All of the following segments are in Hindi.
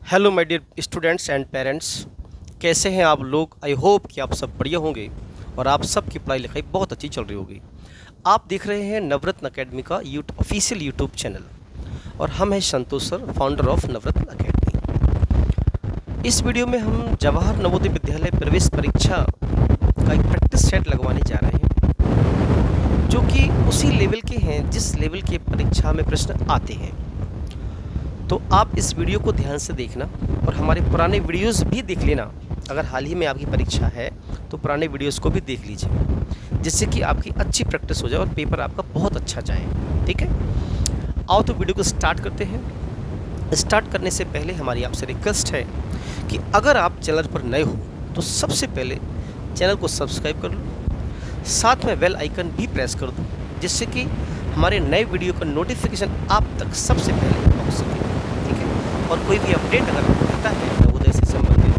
Hello my dear students and parents, कैसे हैं आप लोग। आई होप कि आप सब बढ़िया होंगे और आप सबकी पढ़ाई लिखाई बहुत अच्छी चल रही होगी। आप देख रहे हैं नवरत्न अकेडमी का ऑफिशियल यूट्यूब चैनल और हम हैं Santosh sir, founder of Navratna academy. इस वीडियो में हम जवाहर नवोदय विद्यालय प्रवेश परीक्षा का एक प्रैक्टिस सेट लगवाने जा रहे हैं जो कि उसी लेवल के हैं जिस लेवल के परीक्षा में प्रश्न आते हैं। तो आप इस वीडियो को ध्यान से देखना और हमारे पुराने वीडियोस भी देख लेना। अगर हाल ही में आपकी परीक्षा है तो पुराने वीडियोस को भी देख लीजिए, जिससे कि आपकी अच्छी प्रैक्टिस हो जाए और पेपर आपका बहुत अच्छा जाए। ठीक है, आओ तो वीडियो को स्टार्ट करते हैं। स्टार्ट करने से पहले हमारी आपसे रिक्वेस्ट है कि अगर आप चैनल पर नए हो तो सबसे पहले चैनल को सब्सक्राइब कर लो, साथ में बेल आइकन भी प्रेस कर दो, जिससे कि हमारे नए वीडियो का नोटिफिकेशन आप तक सबसे पहले पहुँच सके। ठीक है, और कोई भी अपडेट अगर होता है नवोदय से संबंधित,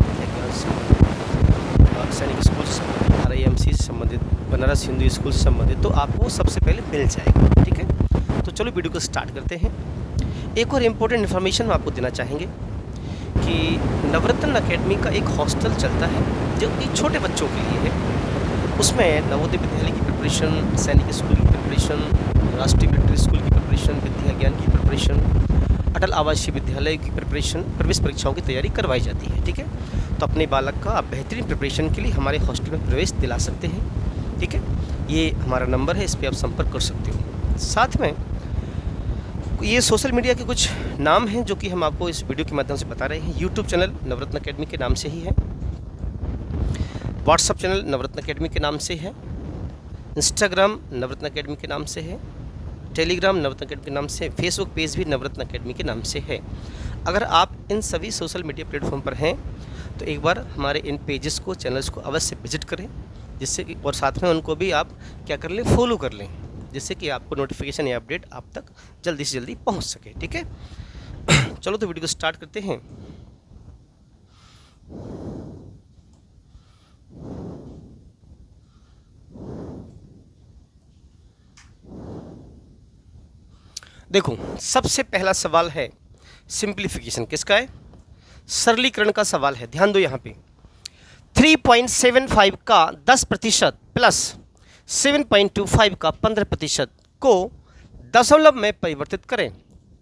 सैनिक स्कूल से संबंधित, RIMC से संबंधित, बनारस हिंदू स्कूल से संबंधित, तो आपको सबसे पहले मिल जाएगा। ठीक है, तो चलो वीडियो को स्टार्ट करते हैं। एक और इम्पोर्टेंट इन्फॉर्मेशन हम आपको देना चाहेंगे कि नवरत्न अकेडमी का एक हॉस्टल चलता है जो कि छोटे बच्चों के लिए है। उसमें नवोदय विद्यालय की प्रिपरेशन, सैनिक स्कूल की प्रिपरेशन, राष्ट्रीय मिलिट्री स्कूल की प्रिपरेशन, विद्या ज्ञान की प्रिपरेशन, अटल आवासीय विद्यालय की प्रिपरेशन, प्रवेश परीक्षाओं की तैयारी करवाई जाती है। ठीक है, तो अपने बालक का आप बेहतरीन प्रिपरेशन के लिए हमारे हॉस्टल में प्रवेश दिला सकते हैं। ठीक है, ये हमारा नंबर है, इस पर आप संपर्क कर सकते हो। साथ में ये सोशल मीडिया के कुछ नाम हैं जो कि हम आपको इस वीडियो के माध्यम से बता रहे हैं। यूट्यूब चैनल नवरत्न अकेडमी के नाम से ही है, व्हाट्सअप चैनल नवरत्न अकेडमी के नाम से है, इंस्टाग्राम नवरत्न अकेडमी के नाम से है, टेलीग्राम नवरत्न अकेडमी के नाम से, फेसबुक पेज भी नवरत्न अकेडमी के नाम से है। अगर आप इन सभी सोशल मीडिया प्लेटफॉर्म पर हैं तो एक बार हमारे इन पेजेस को, चैनल्स को अवश्य विजिट करें, जिससे कि और साथ में उनको भी आप क्या कर लें, फॉलो कर लें, जिससे कि आपको नोटिफिकेशन या अपडेट आप तक जल्दी से जल्दी पहुंच सके। ठीक है, चलो तो वीडियो को स्टार्ट करते हैं। देखो, सबसे पहला सवाल है सिंप्लीफिकेशन। किसका है? सरलीकरण का सवाल है। ध्यान दो यहाँ पे, 3.75 का 10% प्लस 7.25 का 15% को दशमलव में परिवर्तित करें।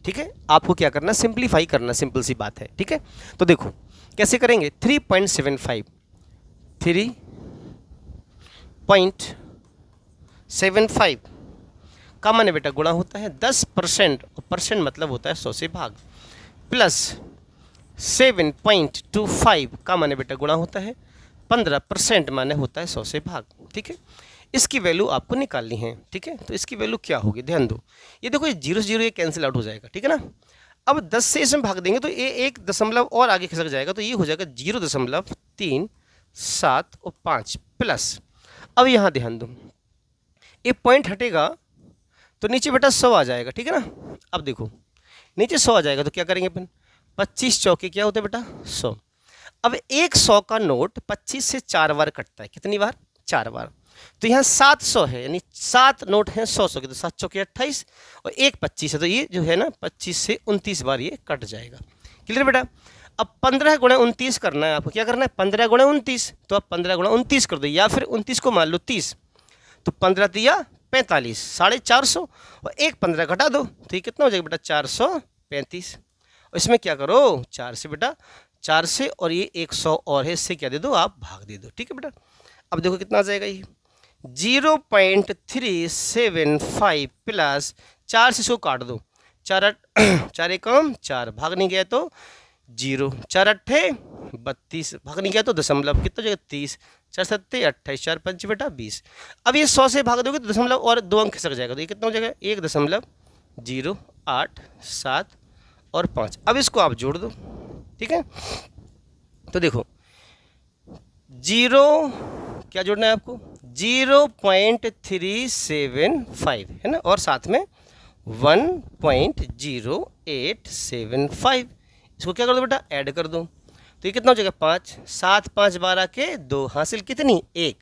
ठीक है, आपको क्या करना, सिंप्लीफाई करना, सिंपल सी बात है। ठीक है, तो देखो कैसे करेंगे। 3.75 का माने बेटा गुणा होता है 10%, और परसेंट मतलब होता है 100 से भाग, प्लस 7.25 का माने बेटा गुणा होता है 15%, माने होता है 100 से भाग। ठीक है, इसकी वैल्यू आपको निकालनी है। ठीक है, तो इसकी वैल्यू क्या होगी, ध्यान दो। ये देखो, ये 0 से 0 ये कैंसिल आउट हो जाएगा। ठीक है ना, अब 10 से इसमें भाग देंगे तो ये एक दशमलव और आगे खिसक जाएगा, तो ये हो जाएगा 0.37 और 5 प्लस। अब यहाँ ध्यान दो, ये पॉइंट हटेगा तो नीचे बेटा 100 आ जाएगा। ठीक है ना, अब देखो नीचे 100 आ जाएगा तो क्या करेंगे अपन, 25 चौके क्या होता है बेटा 100। अब एक 100 का नोट 25 से 4 बार कटता है। कितनी बार? 4 बार। तो यहाँ 700 है, यानी 7 नोट हैं 100 के, तो 7 चौके 28 और एक 25 है, तो ये जो है ना 25 से 29 बार ये कट जाएगा। क्लियर बेटा? अब 15 गुणा 29 करना है आपको। क्या करना है? 15 गुणा 29, तो आप 15 गुणा 29 कर दो, या फिर 29 को मान लो 30, तो 15 दिया 45, 450, और एक 15 घटा दो, तो ये कितना हो जाएगा बेटा 435। और इसमें क्या करो, 4 से बेटा, 4 से, और ये 100 और है, इससे क्या दे दो आप, भाग दे दो। ठीक है बेटा, अब देखो कितना आ जाएगा ये 0.375 प्लस 4 से 100 काट दो, 4 एकम 4, भाग नहीं गया तो 0, 4 अट्ठे 32, भाग नहीं गया तो दशमलव, कितना हो जाएगा 30, 4 सत्ते 28, 4 पंच बेटा 20। अब ये 100 से भाग दोगे तो दशमलव और 2 अंक खिसक जाएगा, तो ये कितना हो जाएगा 1.087 और 5। अब इसको आप जोड़ दो। ठीक है, तो देखो 0 क्या जोड़ना है आपको, 0.375 है ना, और साथ में 1.0875, इसको क्या कर दो बेटा, ऐड कर दो, तो ये कितना हो जाएगा 5, 7 5 12 के 2, हासिल कितनी 1,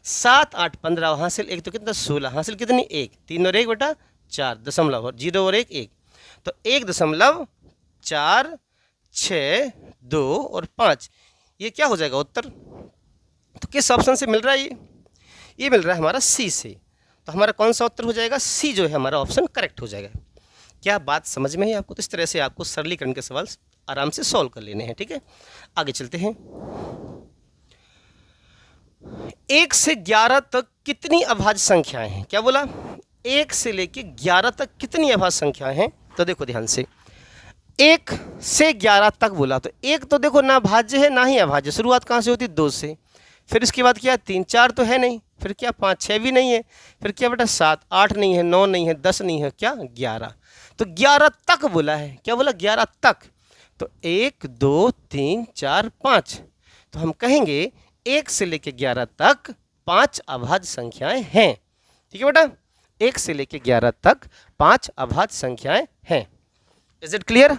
7 8 15 हासिल 1, तो कितना 16, हासिल कितनी 1, 3 और 1 बेटा 4, दशमलव और 0 और 1 1, तो 1.4 6, 2 और 5, ये क्या हो जाएगा उत्तर? तो किस ऑप्शन से मिल रहा है ये मिल रहा है हमारा सी से। तो हमारा कौन सा उत्तर हो जाएगा? सी जो है हमारा ऑप्शन करेक्ट हो जाएगा। क्या बात समझ में है आपको? तो इस तरह से आपको सरलीकरण के सवाल आराम से सॉल्व कर लेने हैं। ठीक है, आगे चलते हैं। 1 से 11 तक कितनी अभाज्य संख्याएं हैं? क्या बोला? 1 से लेके 11 तक कितनी अभाज्य संख्याएं हैं? तो देखो ध्यान से, 1 से 11 तक बोला तो एक तो देखो ना भाज्य है ना ही अभाज्य। शुरुआत कहाँ से होती? 2 से। फिर इसके बाद क्या? 3, 4 तो है नहीं। फिर क्या? 5, 6 भी नहीं है। फिर क्या बेटा? 7, 8 नहीं है, 9 नहीं है, 10 नहीं है, क्या? 11। तो 11 तक बोला है। क्या बोला? 11 तक। तो 1, 2, 3, 4, 5। तो हम कहेंगे 1 से लेके 11 तक 5 अभाज्य संख्याएं हैं। ठीक है बेटा, 1 से लेके 11 तक 5 अभाज्य संख्याएं हैं। Is it clear?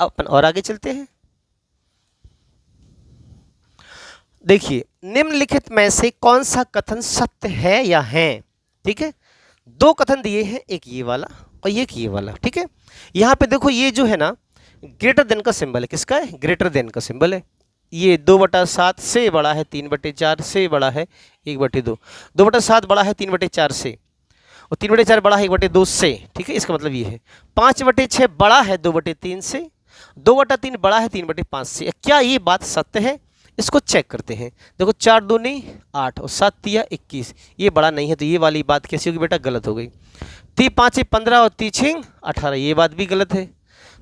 अपन और आगे चलते हैं। देखिए, निम्नलिखित में से कौन सा कथन सत्य है या है? ठीक है, 2 कथन दिए हैं, एक ये वाला और एक ये वाला। ठीक है, यहाँ पे देखो ये जो है ना ग्रेटर देन का सिंबल है। किसका है? ग्रेटर देन का सिंबल है। ये 2/7 से बड़ा है 3/4 से बड़ा है 1/2। 2/7 बड़ा है 3/4 से और 3/4 बड़ा है 1/2 से। ठीक है, इसका मतलब ये है 5/6 बड़ा है 2/3 से, 2/3 बड़ा है 3/5 से। क्या ये बात सत्य है? इसको चेक करते हैं। देखो 4 दूनी 8 और 7 तिया 21, ये बड़ा नहीं है। तो ये वाली बात कैसी होगी बेटा? गलत हो गई। 3 5 15 और 3 6 18, ये बात भी गलत है।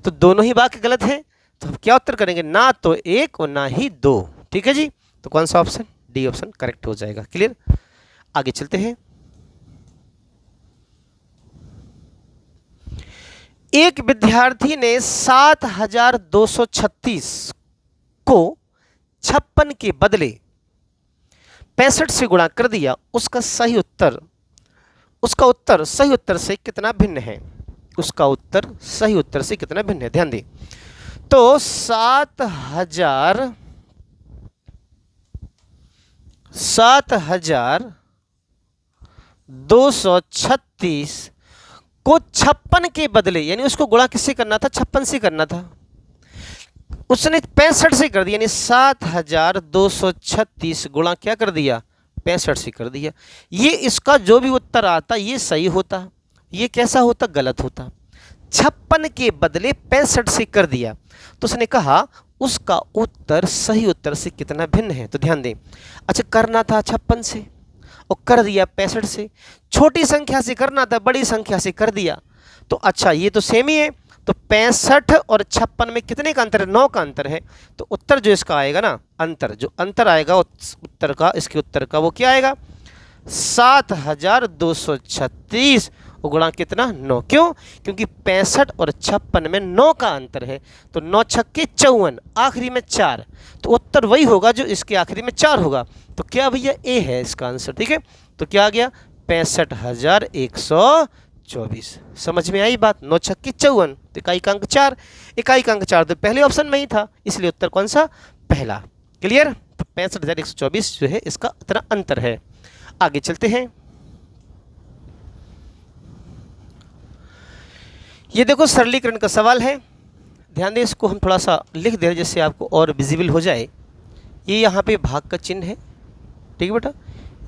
तो दोनों ही वाक्य गलत है। तो हम क्या उत्तर करेंगे? ना तो 1 और ना ही 2। ठीक है जी, तो कौन सा ऑप्शन? डी ऑप्शन करेक्ट हो जाएगा। क्लियर? आगे चलते हैं। एक विद्यार्थी ने 7236 को 56 के बदले 65 से गुणा कर दिया। उसका उत्तर सही उत्तर से कितना भिन्न है? उसका उत्तर सही उत्तर से कितना भिन्न है? ध्यान दें तो 7236 को 56 के बदले, यानी उसको गुणा किससे करना था? 56 से करना था। उसने 65 से कर दिया, यानी 7236 गुणा क्या कर दिया? 65 से कर दिया। ये इसका जो भी उत्तर आता ये सही होता, ये कैसा होता? गलत होता। 56 के बदले 65 से कर दिया तो उसने कहा उसका उत्तर सही उत्तर से कितना भिन्न है। तो ध्यान दें, अच्छा करना था 56 से और कर दिया 65 से। छोटी संख्या से करना था, बड़ी संख्या से कर दिया। तो अच्छा ये तो सेम ही है। तो 65 और 56 में कितने का अंतर है? 9 का अंतर है। तो उत्तर जो इसका आएगा ना, जो अंतर आएगा उत्तर का, इसके उत्तर का, वो क्या आएगा? 7236 गुणा कितना? 9। क्यों? क्योंकि 65 और 56 में 9 का अंतर है। तो 9 छक्के 54, आखिरी में 4। तो उत्तर वही होगा जो इसके आखिरी में 4 होगा। तो क्या भैया? ए है इसका आंसर। ठीक है, तो क्या आ गया? 65,124। समझ में आई बात? 9 छक्के 54, तो इकाई का अंक 4, इकाई का अंक 4 तो पहले ऑप्शन में ही था, इसलिए उत्तर कौन सा? पहला। क्लियर? तो 65,124 जो है इसका इतना अंतर है। आगे चलते हैं। ये देखो सरलीकरण का सवाल है, ध्यान दें, इसको हम थोड़ा सा लिख दे जिससे आपको और विजिबल हो जाए। ये यहाँ पे भाग का चिन्ह है। ठीक है बेटा,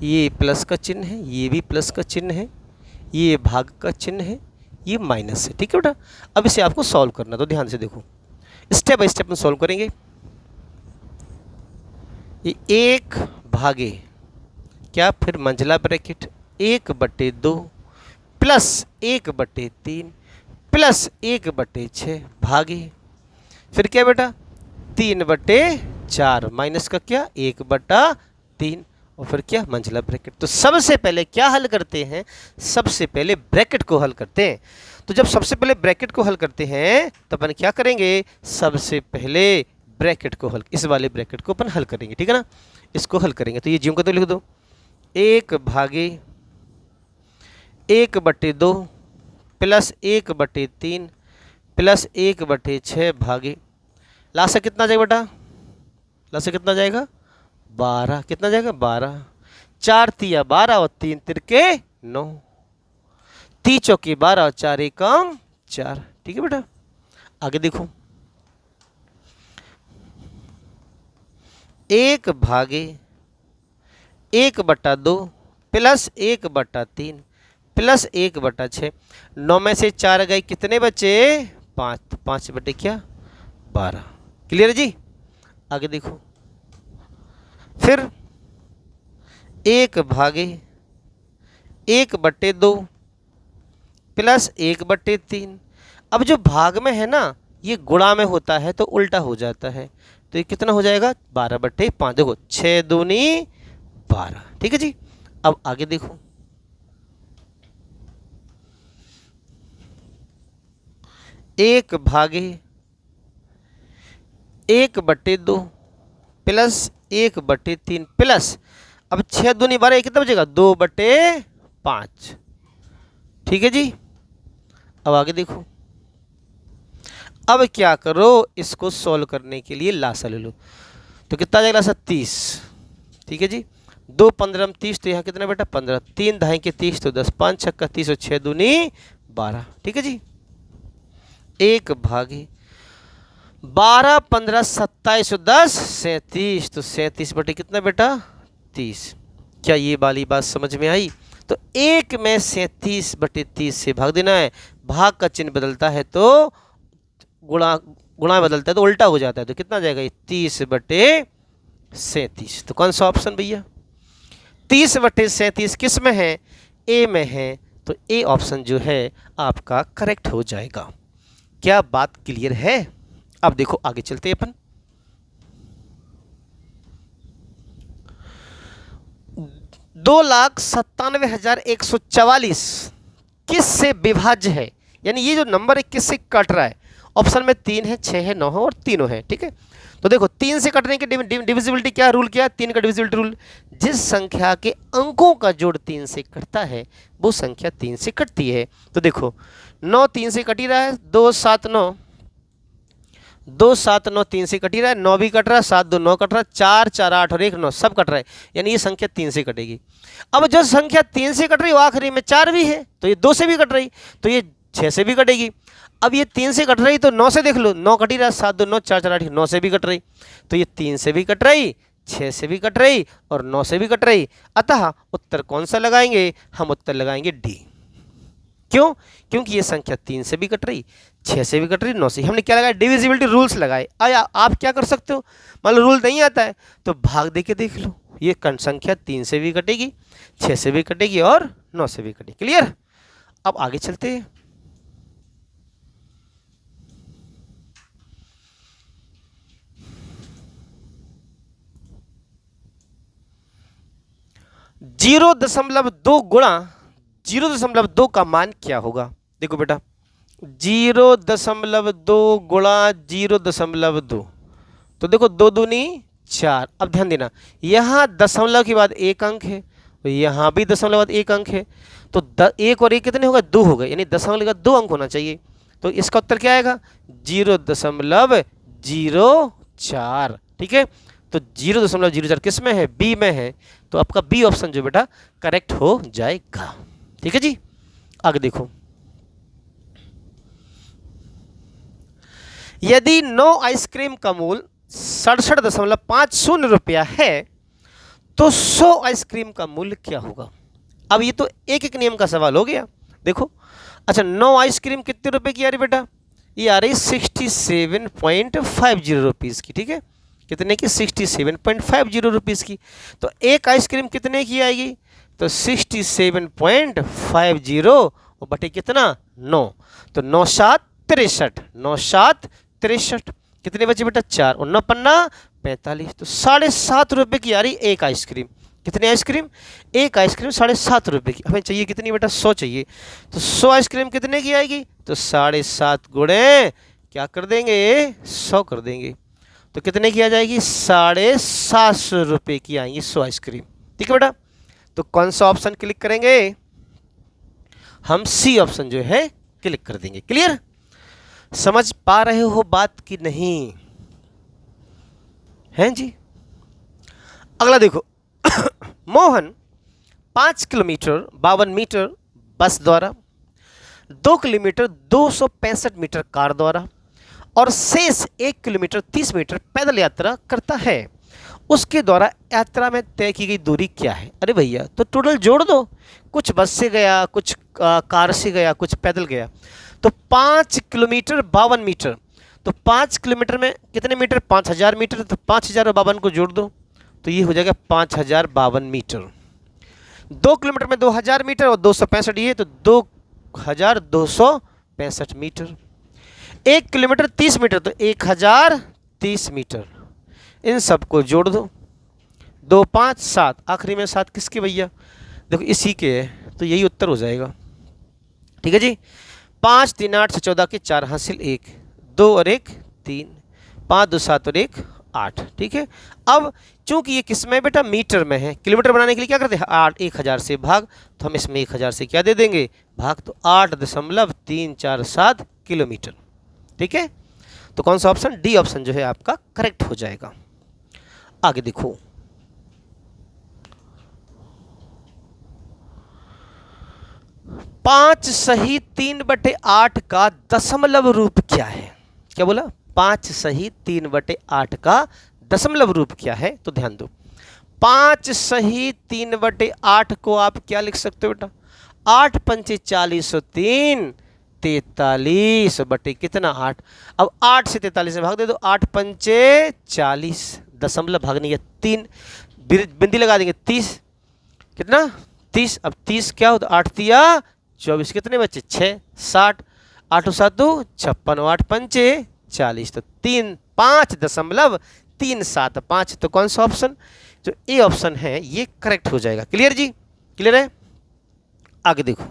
ये प्लस का चिन्ह है, ये भी प्लस का चिन्ह है, ये भाग का चिन्ह है, ये माइनस है। ठीक है बेटा, अब इसे आपको सॉल्व करना, तो ध्यान से देखो, स्टेप बाय स्टेप में सॉल्व करेंगे। ये 1 भागे क्या? फिर मंझला ब्रैकेट 1/2 प्लस 1/3 प्लस 1/6 भागे फिर क्या बेटा? 3/4 माइनस का क्या? 1/3 और फिर क्या? मंझला ब्रैकेट। तो सबसे पहले क्या हल करते हैं? सबसे पहले ब्रैकेट को हल करते हैं। तो जब सबसे पहले ब्रैकेट को हल करते हैं तो अपन क्या करेंगे? सबसे पहले ब्रैकेट को हल, इस वाले ब्रैकेट को अपन हल करेंगे। ठीक है ना, इसको हल करेंगे। तो ये जीव को तो लिख दो, 1 भागे 1/2 प्लस 1/3 प्लस 1/6 भागे लास्ट से कितना जाएगा बेटा? लास्ट से कितना जाएगा? 12। कितना जाएगा? 12। 4 तिया 12 और 3 तिरके 9, 3 चौके 12 और 4 एकम 4। ठीक है बेटा, आगे देखो, 1/1/2 प्लस 1/3 प्लस 1/6। 9 में से 4 गए, कितने बचे? 5। तो 5 बटे क्या? 12। क्लियर है जी? आगे देखो, फिर 1/1/2 प्लस 1/3। अब जो भाग में है ना, ये गुणा में होता है तो उल्टा हो जाता है, तो ये कितना हो जाएगा? 12/5। देखो 6 दूनी 12। ठीक है जी? अब आगे देखो, 1/1/2 प्लस 1/3 प्लस, अब 6 दूनी 12, कितना बचेगा? 2/5। ठीक है जी? अब आगे देखो, अब क्या करो, इसको सॉल्व करने के लिए लासा ले लो, तो कितना आ जाएगा लासा? 30। ठीक है जी? 2 15 30, तो यहाँ कितना बेटा? 15। 3 ढाई के 30, तो 10। 5 छक्का 30 और 6 दूनी 12। ठीक है जी? 1/12 15 27 और 10 37, तो 37 बटे कितना बेटा? 30। क्या ये वाली बात समझ में आई? तो 1 में 37/30 से भाग देना है। भाग का चिन्ह बदलता है तो गुणा, गुणा बदलता है तो उल्टा हो जाता है, तो कितना जाएगा? 30/37। तो कौन सा ऑप्शन भैया? 30/37 किस में है? ए में है, तो ए ऑप्शन जो है आपका करेक्ट हो जाएगा। क्या बात क्लियर है? अब देखो आगे चलते हैं अपन। 2,97,144 किस से विभाज्य है? यानी ये जो नंबर है किससे कट रहा है? ऑप्शन में 3 है, 6 है, 9 है और तीनों है। ठीक है? तो देखो 3 से कटने की डिविजिबिलिटी क्या रूल किया? 3 का डिविजिबिलिटी रूल, जिस संख्या के अंकों का जोड़ 3 से कटता है वो संख्या 3 से कटती है। तो देखो 9 3 से कट ही रहा है, 2 7 9, 2 7 9 3 से कट ही रहा है, 9 भी कट रहा है, 7 2 9 कट रहा है, 4 4 8 और 1 9 सब कट रहा है, यानी ये संख्या 3 से कटेगी। अब जो संख्या 3 से कट रही है वो आखिरी में 4 भी है, तो ये 2 से भी कट रही, तो ये 6 से भी कटेगी। अब ये 3 से कट रही तो 9 से देख लो, 9 कट ही रहा है, 7 2 9 4 4 8 9 से भी कट रही, तो ये 3 से भी कट रही, 6 से भी कट रही और 9 से भी कट रही। अतः उत्तर कौन सा लगाएंगे? हम उत्तर लगाएंगे डी। क्यों? क्योंकि ये संख्या 3 से भी कट रही, 6 से भी कट रही, 9 से। हमने क्या लगाया? डिविजिबिलिटी रूल्स लगाए। आया आप क्या कर सकते हो, मान लो रूल नहीं आता है तो भाग दे के देख लो, ये संख्या 3 से भी कटेगी, 6 से भी कटेगी और 9 से भी कटेगी। क्लियर? अब आगे चलते हैं। जीरो दशमलव 2 गुणा 0.2 का मान क्या होगा? देखो बेटा 0.2 गुणा 0.2, तो देखो 2 दूनी 4। अब ध्यान देना, यहाँ दशमलव के बाद एक अंक है, तो यहाँ भी दशमलव के बाद एक अंक है, तो 1 और 1 कितने होगा? 2 हो गए, यानी दशमलव के बाद 2 अंक होना चाहिए। तो इसका उत्तर क्या आएगा? 0.04। ठीक है? तो 0.04 किस में है? बी में है, तो आपका बी ऑप्शन जो बेटा करेक्ट हो जाएगा। ठीक है जी? आगे देखो, यदि 9 आइसक्रीम का मूल्य 67.50 रुपया है तो 100 आइसक्रीम का मूल्य क्या होगा? अब ये तो एक एक नियम का सवाल हो गया। देखो अच्छा, 9 आइसक्रीम कितने रुपए की आ रही बेटा? ये आ रही 67.50 रुपीज़ की। ठीक है? कितने की? 67.50 रुपीज़ की। तो एक आइसक्रीम कितने की आएगी? तो 67.50 और बटे कितना? 9, तो 9 7 63, 9 7 63, कितने बचे बेटा? 4 और 9 पन्ना 45, तो 7.5 रुपये की आ रही एक आइसक्रीम। कितनी आइसक्रीम? एक आइसक्रीम 7.5 रुपये की। हमें चाहिए कितनी बेटा? 100 चाहिए, तो 100 आइसक्रीम कितने की आएगी? तो 7.5 गुणे क्या कर देंगे? 100 कर देंगे, तो कितने की आ जाएगी? 750 रुपये की आएंगी 100 आइसक्रीम। ठीक है बेटा? तो कौन सा ऑप्शन क्लिक करेंगे? हम सी ऑप्शन जो है क्लिक कर देंगे। क्लियर? समझ पा रहे हो बात की नहीं? हैं जी? अगला देखो मोहन 5 किलोमीटर 52 मीटर बस द्वारा, 2 किलोमीटर 265 मीटर कार द्वारा और शेष 1 किलोमीटर 30 मीटर पैदल यात्रा करता है। उसके द्वारा यात्रा में तय की गई दूरी क्या है? अरे भैया तो टोटल जोड़ दो, कुछ बस से गया, कुछ कार से गया, कुछ पैदल गया। तो 5 किलोमीटर 52 मीटर। तो 5 किलोमीटर में कितने मीटर? 5000 मीटर। तो 5000 और 52 को जोड़ दो तो ये हो जाएगा 5052 मीटर। 2 किलोमीटर में 2000 मीटर और 265 ये, तो 2265 मीटर। 1 किलोमीटर 30 मीटर, तो 1030 मीटर। इन सबको जोड़ दो, 2 5 7, आखिरी में 7 किसके भैया? देखो इसी के है, तो यही उत्तर हो जाएगा। ठीक है जी। 5 3 8 से 14 के 4 हासिल 1, 2 और 1 3, 5 2 7 और 1 8। ठीक है। अब चूंकि ये किस में बेटा? मीटर में है। किलोमीटर बनाने के लिए क्या करते हैं? 1000 से भाग, तो हम इसमें 1000 से क्या दे देंगे? भाग। तो 8.347 किलोमीटर। ठीक है। तो कौन सा ऑप्शन? डी ऑप्शन जो है आपका करेक्ट हो जाएगा। आगे देखो, पांच सही 3/8 का दशमलव रूप क्या है? क्या बोला? 5 सही 3/8 का दशमलव रूप क्या है? तो ध्यान दो, 5 सही 3/8 को आप क्या लिख सकते हो बेटा? 8 पंचे 40 और 3 43 बटे कितना? 8। अब 8 से 43 से भाग दे दो, 8 पंचे 40, दशमलव भागनी है 3, बिंदी लगा देंगे 30, कितना? 30। अब 30 क्या होता? 8 तिया 24, कितने बच्चे? 6 60, 8 7 56, 8 पंचे 40, तो 5.375। तो कौन सा ऑप्शन? जो ए ऑप्शन है ये करेक्ट हो जाएगा। क्लियर जी? क्लियर है? आगे देखो,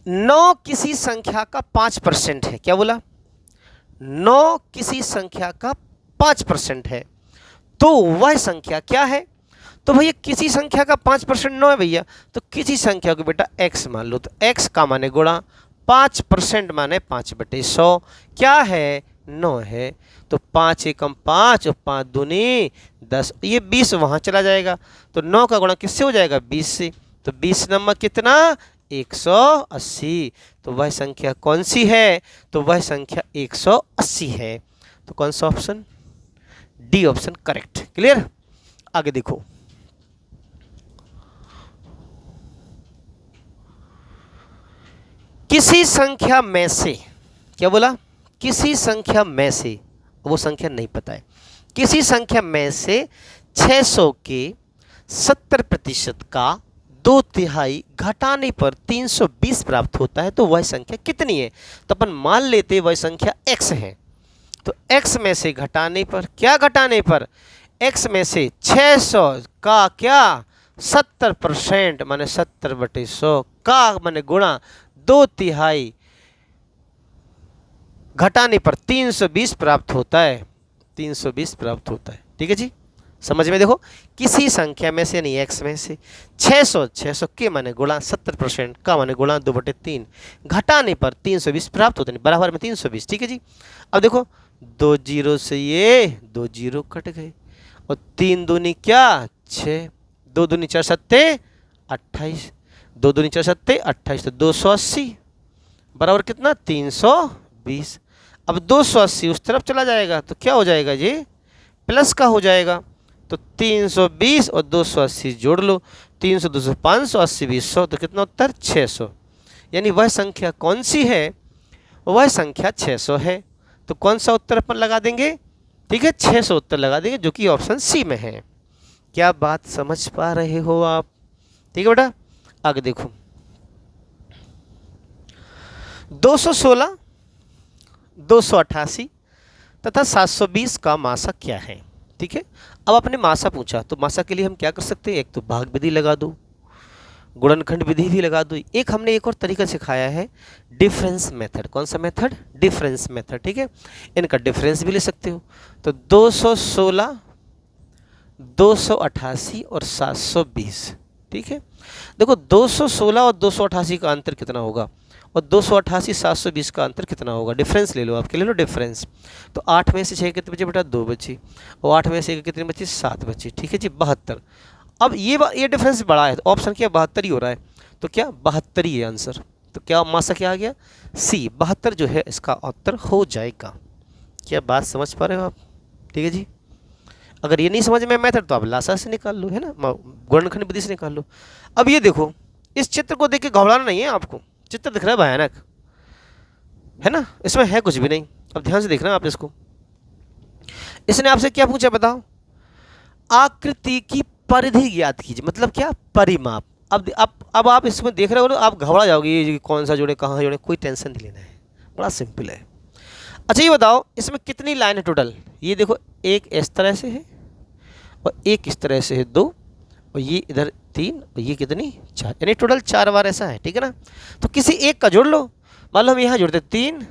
नौ किसी संख्या का 5% है। क्या बोला? 9 किसी संख्या का 5% है, तो वह संख्या क्या है? तो भैया किसी संख्या का 5% 9 है भैया, तो किसी संख्या को बेटा x मान लो, तो x का माने गुणा 5% माने 5/100 क्या है? 9 है। तो 5 एकम 5 और 5 दूनी 10, ये 20 वहाँ चला जाएगा, तो 9 का गुणा किससे हो जाएगा? 20 से। तो 20 नंबर कितना? 180। तो वह संख्या कौन सी है? तो वह संख्या 180 है। तो कौन सा option? D option correct. Clear? आगे देखो, किसी संख्या में से, क्या बोला? किसी संख्या में से, वो संख्या नहीं पता है, किसी संख्या में से 600 के 70% का 2/3 घटाने पर 320 प्राप्त होता है, तो वह संख्या कितनी है? तो अपन मान लेते वह संख्या x है, तो x में से घटाने पर, क्या घटाने पर? x में से 600 का क्या? 70% माने 70/100 का माने गुणा 2/3 घटाने पर 320 प्राप्त होता है। 320 प्राप्त होता है। ठीक है जी? समझ में? देखो, किसी संख्या में से, नहीं x में से 600 के माने गुणा 70% का माने गुणा 2/3 घटाने पर 320 प्राप्त होते हैं, बराबर में 320। ठीक है जी? अब देखो, 2 जीरो से ये 2 जीरो कट गए, और 3 दूनी क्या? 6, 2 दूनी 4 सत्ते 28, 2 दूनी 4 सत्ते 28, तो 280 बराबर कितना? 320। अब 280 उस तरफ चला जाएगा, तो क्या हो जाएगा? ये प्लस का हो जाएगा, तो 320 और 280 जोड़ लो, 300 200 580 20 100, तो कितना उत्तर? 600। यानी वह संख्या कौन सी है? वह संख्या 600 है। तो कौन सा उत्तर अपन लगा देंगे? ठीक है, 600 उत्तर लगा देंगे, जो कि ऑप्शन सी में है। क्या बात समझ पा रहे हो आप? ठीक है बेटा? आगे देखो, 216, 288 तथा 720 का मासा क्या है? ठीक है। अब आपने मासा पूछा, तो मासा के लिए हम क्या कर सकते हैं? एक तो भाग विधि लगा दो, गुणनखंड विधि भी लगा दो। एक हमने एक और तरीका सिखाया है, डिफरेंस मेथड। कौन सा मेथड? Difference method. ठीक है, इनका डिफरेंस भी ले सकते हो। तो 216, 288 और 720। ठीक है, देखो 216 और 288 का अंतर कितना होगा, और 288 720 का अंतर कितना होगा? डिफरेंस ले लो, आपके ले लो डिफरेंस। तो 8 में से 6 कितने बचे बेटा? 2 बची, और 8 में से 1 कितने बची? 7 बची। ठीक है जी, 72। अब ये डिफरेंस बड़ा है, तो ऑप्शन क्या? 72 ही हो रहा है, तो क्या 72 ही है आंसर। तो क्या मासा क्या आ गया, सी 72 जो है इसका उत्तर हो जाएगा। क्या बात समझ पा रहे हो आप? ठीक है जी। अगर ये नहीं समझ में मेथड तो आप लासा से निकाल लो, है ना, गुणनखंड विधि से निकाल लो। अब ये देखो, इस चित्र को देख के घबराना नहीं है आपको, चित्र दिख रहा है भयानक, है ना, इसमें है कुछ भी नहीं। अब ध्यान से देखना आप इसको। इसने आपसे क्या पूछा बताओ, आकृति की परिधि ज्ञात कीजिए, मतलब क्या, परिमाप। अब आप इसमें देख रहे हो ना, आप घबरा जाओगे, ये कौन सा जोड़े कहाँ जोड़े, कोई टेंशन नहीं लेना है, बड़ा सिंपल है। अच्छा ये बताओ इसमें कितनी लाइन है टोटल, ये देखो एक इस तरह से है और एक इस तरह से है 2, और ये इधर 3 और ये कितनी 4, यानी टोटल 4 बार ऐसा है, ठीक है ना। तो किसी एक का जोड़ लो, मान लो हम यहाँ जोड़ते 3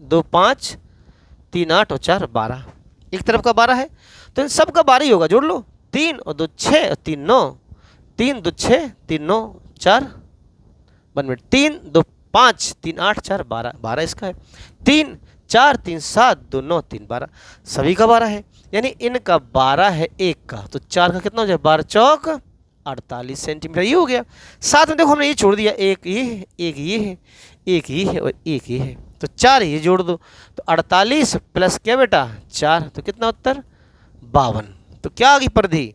2 5 3 8 और 4 12, एक तरफ का 12 है तो इन सब का 12 ही होगा, जोड़ लो, 3 और 2 6 और 3 9, 3 2 6 3 9 4, 1 मिनट, 3 2 5 3 8 4 12, 12 इसका है, 3 4 3 7 2 9 3 12, सभी का 12 है, यानी इनका 12 है एक का, तो 4 का कितना हो जाए, 12 चौक 48 सेंटीमीटर, ये हो गया। साथ में देखो हमने ये छोड़ दिया, एक ये है, एक ये है, एक ये है और एक ये है, तो 4 ये जोड़ दो, तो 48 प्लस क्या बेटा 4, तो कितना उत्तर 52। तो क्या आ गई परिधि,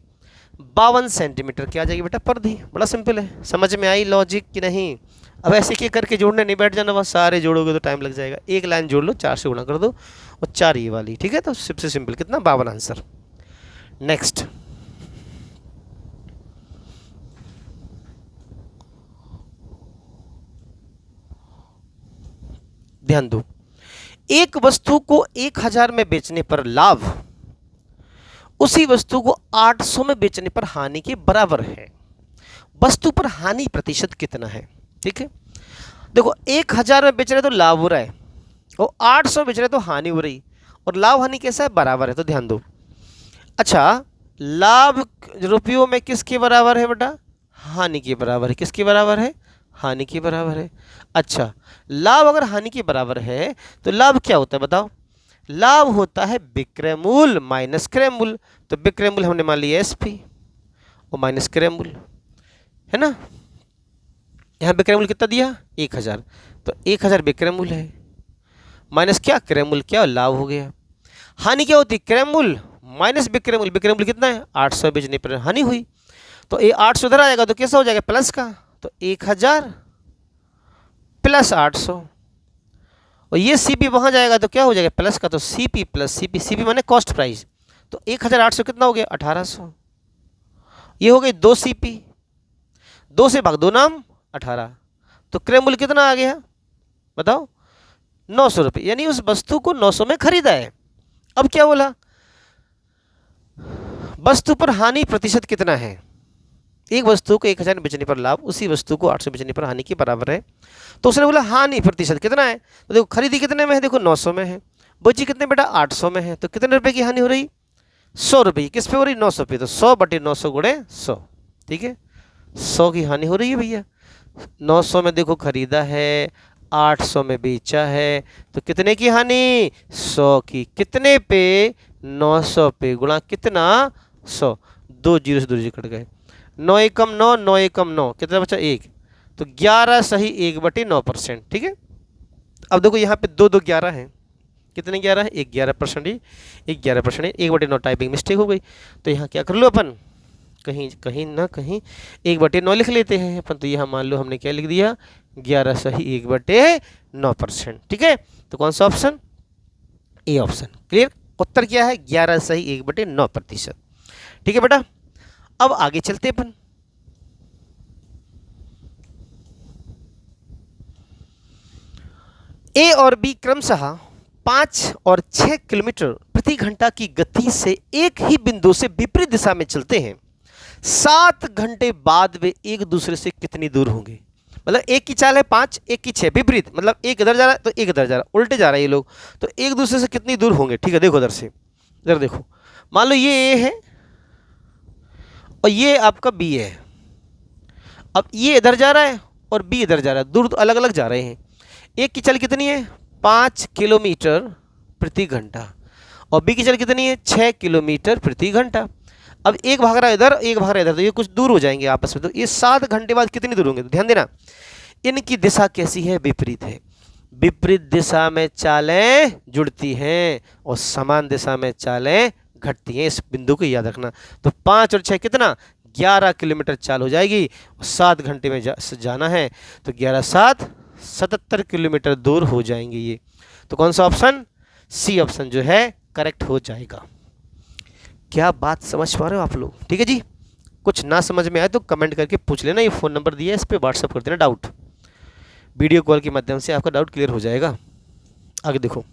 52 सेंटीमीटर क्या आ जाएगी बेटा परिधि। बड़ा सिंपल है, समझ में आई लॉजिक कि नहीं? अब ऐसे के करके जोड़ने नहीं बैठ जाना, बस सारे जोड़ोगे तो टाइम लग जाएगा। एक लाइन जोड़ लो, 4 से गुणा कर दो और 4 ये वाली, ठीक है। तो सबसे सिंपल कितना 52 आंसर। नेक्स्ट, ध्यान दो, एक वस्तु को 1000 में बेचने पर लाभ उसी वस्तु को 800 में बेचने पर हानि के बराबर है। वस्तु पर हानि प्रतिशत कितना है? ठीक है, देखो 1000 में बेच रहे तो लाभ हो रहा है और 800 बेच रहे तो हानि हो रही, और लाभ हानि कैसा है, बराबर है। तो ध्यान दो, अच्छा लाभ रुपयों में किसके बराबर है बेटा, हानि के बराबर है। किसके बराबर है, हानि के बराबर है। अच्छा लाभ अगर हानि के बराबर है तो लाभ क्या होता है बताओ, लाभ होता है विक्रय मूल्य माइनस क्रय मूल्य। तो विक्रय मूल्य हमने मान लिया एसपी और माइनस क्रय मूल्य, है ना। यहाँ विक्रय मूल्य कितना दिया 1000, तो 1000 विक्रय मूल्य है माइनस क्या क्रय मूल्य, क्या लाभ हो गया। हानि क्या होती है, क्रय मूल्य माइनस विक्रय मूल्य। विक्रय मूल्य कितना है 800 बेचने पर हानि हुई, तो ये 800 इधर आएगा तो कैसा हो जाएगा प्लस का, तो 1000 प्लस 800, और ये सीपी वहां जाएगा तो क्या हो जाएगा प्लस का, तो सीपी प्लस सीपी, सीपी माने कॉस्ट प्राइस। तो 1800 कितना हो गया 1800, ये हो गई 2 सीपी, 2 से भाग 2 नाम 18, तो क्रय मूल्य कितना आ गया बताओ 900 रुपये, यानी उस वस्तु को 900 में खरीदा है। अब क्या बोला, वस्तु पर हानि प्रतिशत कितना है, एक वस्तु को 1000 में बेचने पर लाभ उसी वस्तु को 800 बेचने पर हानि के बराबर है। तो उसने बोला हानि प्रतिशत कितना है, तो देखो खरीदी कितने में है, देखो 900 में है, बेची कितने बेटा 800 में है, तो कितने रुपए की हानि हो रही 100 रुपये। किस पे हो रही 900 पे, तो 100 बटे 900 गुणे 100, ठीक है 100 की हानि हो रही है भैया। 900 में देखो खरीदा है, 800 में बेचा है, तो कितने की हानि 100 की, कितने पे 900 पे गुणा कितना 100, 2 जीरो से 2 जीरो कट गए, 9 एकम 9, 9 एकम 9, कितना बचा 1, तो 11 सही 1/9%, ठीक है। अब देखो यहाँ पे 2 2 11 है, कितने 11 है 11%, ही 11%, 1/9 टाइपिंग मिस्टेक हो गई, तो यहाँ क्या कर लो अपन कहीं कहीं ना कहीं 1/9 लिख लेते हैं अपन, तो यहाँ मान लो हमने क्या लिख दिया 11 सही 1/9%, ठीक है। तो कौन सा ऑप्शन, ए ऑप्शन। क्लियर, उत्तर क्या है 11 सही 1/9%, ठीक है बेटा। अब आगे चलते अपन, ए और बी क्रमशः 5 और 6 किलोमीटर प्रति घंटा की गति से एक ही बिंदु से विपरीत दिशा में चलते हैं, 7 घंटे बाद वे एक दूसरे से कितनी दूर होंगे। मतलब एक की चाल है 5, एक की 6, विपरीत मतलब एक इधर जा रहा है तो एक इधर जा रहा है, उल्टे जा रहा है ये लोग, तो एक दूसरे से कितनी दूर होंगे। ठीक है, देखो इधर से, इधर देखो, मान लो ये ए है और ये आपका बी है। अब ये इधर जा रहा है और बी इधर जा रहा है, दूर तो अलग अलग जा रहे हैं। एक की चल कितनी है 5 किलोमीटर प्रति घंटा और बी की चल कितनी है 6 किलोमीटर प्रति घंटा। अब एक भाग रहा है इधर, एक भाग रहा है इधर, तो ये कुछ दूर हो जाएंगे आपस में, तो ये 7 घंटे बाद कितनी दूर होंगे। तो ध्यान देना, इनकी दिशा कैसी है? विपरीत है। विपरीत दिशा में चालें जुड़ती हैं और समान दिशा में चालें घटती हैं। इस बिंदु को याद रखना। तो 5 और 6 कितना? 11 किलोमीटर चाल हो जाएगी। 7 घंटे में जाना है तो 11 7 77 किलोमीटर दूर हो जाएंगे ये। तो कौन सा ऑप्शन? सी ऑप्शन जो है करेक्ट हो जाएगा। क्या बात समझ पा रहे हो आप लोग? ठीक है जी। कुछ ना समझ में आए तो कमेंट करके पूछ लेना। ये फ़ोन नंबर दिया है, इस पर व्हाट्सअप कर देना डाउट। वीडियो कॉल के माध्यम से आपका डाउट क्लियर हो जाएगा। आगे देखो,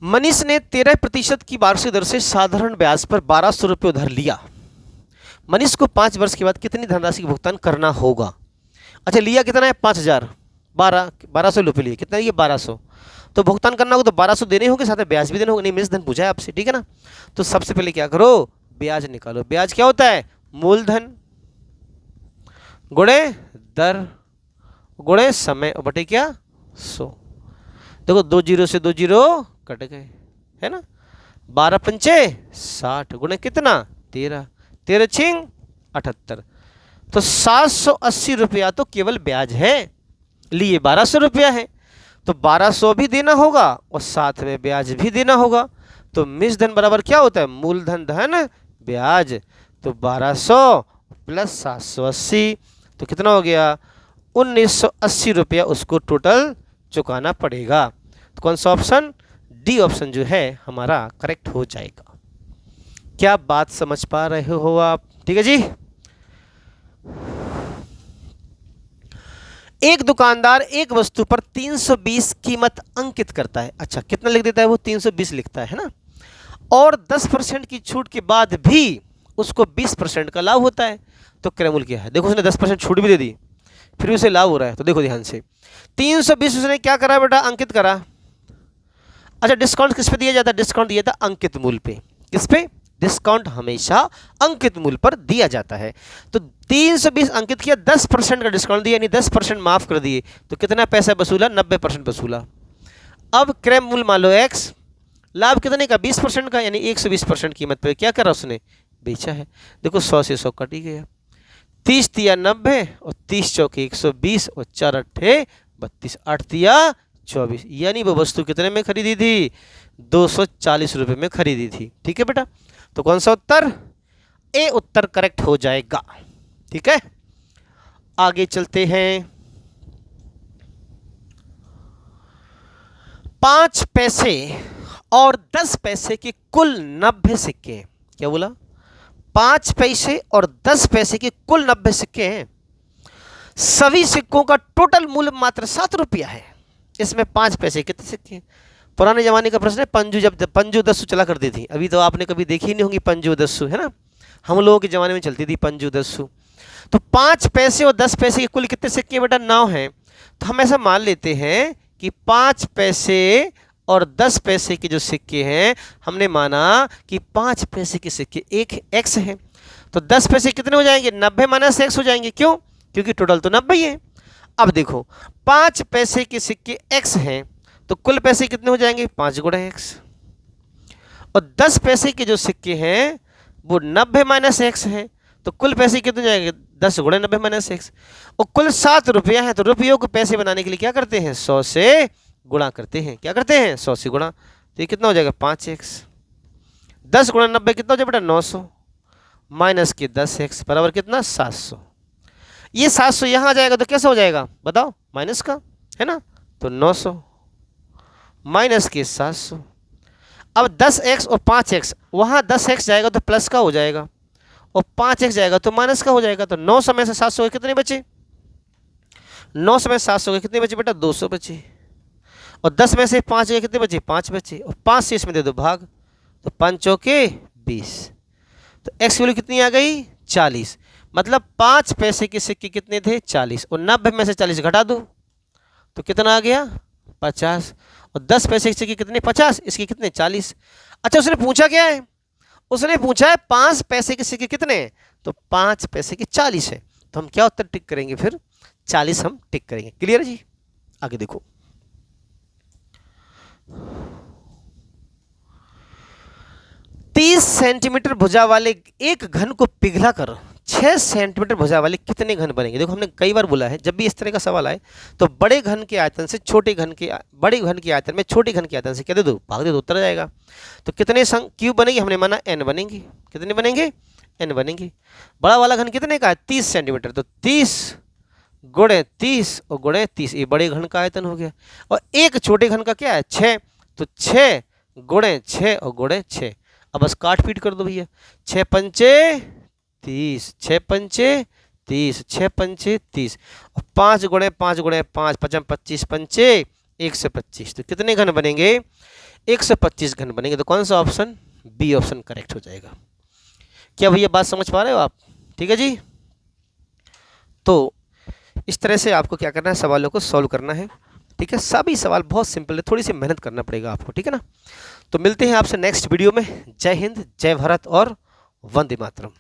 मनीष ने 13% की वार्षिक दर से साधारण ब्याज पर 1200 रुपये उधार लिया। मनीष को 5 वर्ष के बाद कितनी धनराशि का भुगतान करना होगा? अच्छा, लिया कितना है? 5000। 1200 रुपये लिए। कितना? ये 1200। तो भुगतान करना होगा तो 1200 देने होंगे, साथ में ब्याज भी देना होगा। नहीं, मिस धन पूछा है आपसे, ठीक है ना। तो सबसे पहले क्या करो? ब्याज निकालो। ब्याज क्या होता है? मूलधन गुणे दर गुणे समय और बटे क्या? 100। देखो 2 जीरो से 2 जीरो कट गए, है ना। 12 पंचे 60 गुणे कितना? 13। 13 छिंग 78। तो 780 रुपया तो केवल ब्याज है। लिए 1200 रुपया है तो 1200 भी देना होगा और साथ में ब्याज भी देना होगा। तो मिश्र धन बराबर क्या होता है? मूलधन धन ब्याज। तो 1200 प्लस 780 तो कितना हो गया? 1980 रुपया उसको टोटल चुकाना पड़ेगा। तो कौन सा ऑप्शन? डी ऑप्शन जो है हमारा करेक्ट हो जाएगा। क्या बात समझ पा रहे हो आप? ठीक है जी। एक दुकानदार एक वस्तु पर 320 कीमत अंकित करता है। अच्छा, कितना लिख देता है वो? 320 लिखता है ना। और 10% की छूट के बाद भी उसको 20% का लाभ होता है। तो क्रय मूल्य क्या है? देखो, उसने 10% छूट भी दे दी, फिर उसे लाभ हो रहा है। तो देखो ध्यान से, 320 उसने क्या करा बेटा? अंकित करा। अच्छा, डिस्काउंट किस पे दिया जाता है? डिस्काउंट दिया था अंकित मूल्य पे। किस पे? डिस्काउंट हमेशा अंकित मूल्य पर दिया जाता है। तो 320 अंकित किया, 10% का डिस्काउंट दिया, यानी 10% माफ कर दिए। तो कितना पैसा वसूला? 90% वसूला। अब क्रय मूल्य मान लो x, लाभ कितने का? 20% का, यानी 120% कीमत पर क्या करा? उसने बेचा है। देखो 100 से 100 कट ही गया। 30 तिया 90 और 30 चौके 120 और 4 अट्ठे 32, 8 तिया 24, यानी वो वस्तु कितने में खरीदी थी? 240 रुपये में खरीदी थी। ठीक है बेटा। तो कौन सा उत्तर? ए उत्तर करेक्ट हो जाएगा। ठीक है, आगे चलते हैं। 5 पैसे और 10 पैसे के कुल 90 सिक्के। क्या बोला? 5 पैसे और 10 पैसे के कुल 90 सिक्के हैं। सभी सिक्कों का टोटल मूल्य मात्र 7 रुपया है। इसमें 5 पैसे कितने सिक्के? पुराने जमाने का प्रश्न है। पंजू, जब पंजू दस्सू चला करती थी, अभी तो आपने कभी देखी नहीं होगी पंजू दस्सू, है ना। हम लोगों के ज़माने में चलती थी पंजू दस्सू। तो 5 पैसे और 10 पैसे के कुल कितने सिक्के बेटा? 9 हैं। तो हम ऐसा मान लेते हैं कि 5 पैसे और 10 पैसे के जो सिक्के हैं, हमने माना कि 5 पैसे के सिक्के एक x है। तो 10 पैसे कितने हो जाएंगे? 90 माइनस x हो जाएंगे। क्यों? क्योंकि टोटल तो 90 ही है। अब देखो, 5 पैसे के सिक्के x हैं तो कुल पैसे कितने हो जाएंगे? 5 गुणा x। और 10 पैसे के जो सिक्के हैं वो 90 माइनस x है तो कुल पैसे कितने हो जाएंगे? 10 गुणा 90 माइनस x। और कुल 7 रुपया है तो रुपयों को पैसे बनाने के लिए क्या करते हैं? 100 से गुणा करते हैं। क्या करते हैं? 100 से गुणा। तो ये कितना हो जाएगा? 5x। 10 गुणा 90 कितना हो जाएगा बेटा? 900 माइनस के 10x बराबर कितना? 700। ये 700 यहाँ आ जाएगा तो कैसा हो जाएगा बताओ? माइनस का, है ना। तो 900 माइनस के 700। अब 10x और 5x, वहाँ 10x जाएगा तो प्लस का हो जाएगा और 5x जाएगा तो माइनस का हो जाएगा। तो 900 में से 700 कितने बचे? 900 में 700 के कितने बचे बेटा? 200 बचे। और 10 में से 5 के कितने बचे? 5 बचे। और 5 से इसमें दे दो भाग, तो 5 चौके 20। तो x वैल्यू कितनी आ गई? 40। मतलब 5 पैसे के सिक्के कितने थे? 40। और 90 में से 40 घटा दो तो कितना आ गया? 50। और 10 पैसे के सिक्के कितने? 50। इसके कितने? 40। अच्छा, उसने पूछा क्या है? उसने पूछा है 5 पैसे के सिक्के कितने हैं? तो 5 पैसे के 40 है। तो हम क्या उत्तर टिक करेंगे? फिर 40 हम टिक करेंगे। क्लियर है जी? आगे देखो, 30 सेंटीमीटर भुजा वाले एक घन को पिघलाकर 6 सेंटीमीटर भुजा वाले कितने घन बनेंगे। देखो हमने कई बार बोला है जब भी इस तरह का सवाल आए तो बड़े घन के आयतन से छोटे घन के बड़े घन के आयतन में छोटे घन के आयतन से क्या दे दो, भाग दे दो, उत्तर आ जाएगा। तो कितने क्यूब बनेंगे, हमने माना n बनेंगे। कितने बनेंगे, n बनेंगे। बड़ा वाला घन कितने का है, 30 सेंटीमीटर, तो 30 गुणे 30 और गुणे 30, ये बड़े घन का आयतन हो गया। और एक छोटे घन का क्या है, 6, तो 6 गुणे 6 और गुणे 6। अब बस काट पीट कर दो भैया, 6 पंचे 30, 6 पंचे 30, 6 पंचे 30 और 5 गुणे 5 गुणे 5, 5 25 पंचे 125। तो कितने घन बनेंगे, 125 घन बनेंगे। तो कौन सा ऑप्शन, बी ऑप्शन करेक्ट हो जाएगा। क्या भैया बात समझ पा रहे हो आप, ठीक है जी। तो इस तरह से आपको क्या करना है, सवालों को सॉल्व करना है, ठीक है। सभी सवाल बहुत सिंपल है, थोड़ी सी मेहनत करना पड़ेगा आपको, ठीक है ना। तो मिलते हैं आपसे नेक्स्ट वीडियो में। जय हिंद, जय भारत और वंदे मातरम।